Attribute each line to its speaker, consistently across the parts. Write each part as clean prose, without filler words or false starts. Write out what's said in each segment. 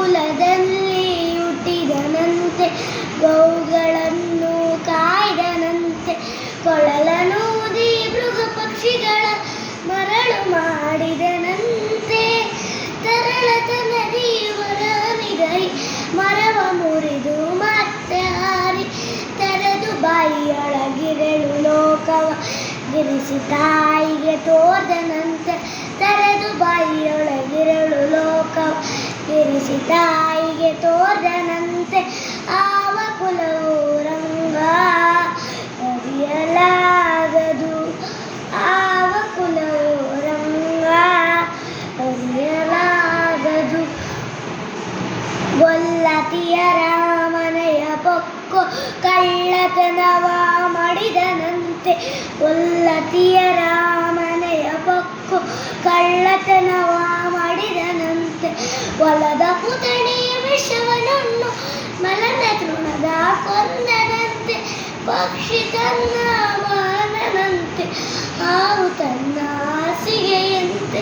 Speaker 1: ಕುಲದಲ್ಲಿ ಹುಟ್ಟಿದನಂತೆ, ಗೋವುಗಳನ್ನು ಕಾಯ್ದನಂತೆ, ಕೊಳಲನೂದಿ ಮೃಗ ಪಕ್ಷಿಗಳ ಮರಳು ಮಾಡಿದನಂತೆ. ತರಳತ ನದಿ ಹೊರಮಿದೈ ಮರವ ಮುರಿದು ಮತ್ತೆ ಹಾರಿ, ತೆರೆದು ಬಾಯಿಯೊಳಗಿರಳು ಲೋಕವ ಗಿರಿಸಿ ತಾಯಿಗೆ ತೋರ್ದನಂತೆ. ತೆರೆದು ಬಾಯಿಯೊಳಗಿರಳು ಲೋಕವ ಗಿರಿಸಿ ತಾಯಿಗೆ ತೋರ್ದನಂತೆ. ಆವ ಕುಲವು ರಂಗ ಅರಿಯಲಾಗದು, ಆವ ಕುಲವು ರಂಗ ಅರಿಯಲಾಗದು. ಗೊಲ್ಲತಿಯ ರಾಮನೆಯ ಪೊಕ್ಕು ಕಳ್ಳತನವ ಮಾಡಿದನಂತೆ, ಗೊಲ್ಲತಿಯ ರಾಮನೆಯ ಪೊಕ್ಕು ಕಳ್ಳತನವ ಮಾಡಿದನಂತೆ. ಹೊಲದ ಪುತಣಿಯ ವಿಷವನನ್ನು ಮಲನ ತೃಣದ ಕೊಂದನಂತೆ, ಪಕ್ಷಿ ತನ್ನ ಮಾನನಂತೆ, ಹಾವು ತನ್ನ ಹಾಸಿಗೆಯಂತೆ,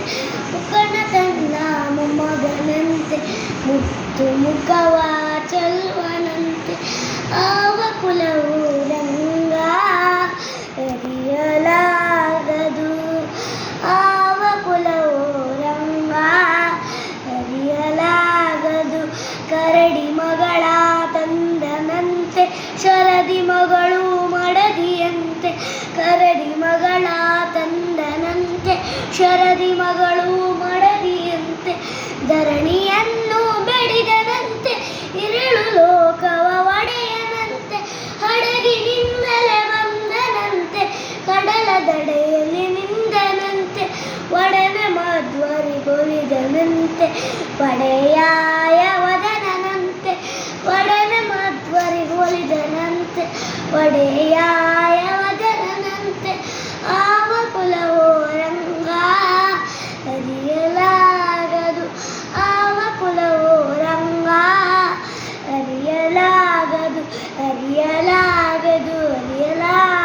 Speaker 1: ಮುಖನ ತನ್ನ ಮೊಮ್ಮಗನಂತೆ, ಮುತ್ತು ಮುಖವ ಚೆಲ್ಲುವನಂತೆ. ಆವ ಕುಲವು ರಂಗ ಅರಿಯಲಾಗದು, ಆವ ಕುಲವು ರಂಗ ಅರಿಯಲಾಗದು. ಕರಡಿ ಮಗಳ ತಂದನಂತೆ, ಶರದಿ ಮಗಳು ಮಡದಿಯಂತೆ, ಕರಡಿ ಮಗಳ ತಂದನಂತೆ, ಶರದಿ ಮಗಳು ಮಡದಿಯಂತೆ. ಧರಣಿಯನ್ನು ಬೆಳೆದನಂತೆ, ಇರುಳು ಲೋಕವ ಒಡೆಯನಂತೆ, ಹಡಗಿನಿಂದಲೇ ಬಂದನಂತೆ, ಕಡಲ ದಡೆಯಲ್ಲಿ ನಿಂದನಂತೆ, ಒಡನೆ ಮಧ್ವರಿಗೊಲಿದನಂತೆ, ಪಡೆಯಾಯ ವದನನಂತೆ, ಒಡನೆ ಮಧ್ವರಿಗೊಲಿದನಂತೆ, ಒಡೆಯಾಯ ವದನನಂತೆ. ಆವ ಕುಲವೋ ರಂಗ ಅರಿಯಲಾಗದು, ಆವ ಕುಲವೋ ರಂಗ ಅರಿಯಲಾಗದು, ಅರಿಯಲಾಗದು, ಅರಿಯಲಾಗದು.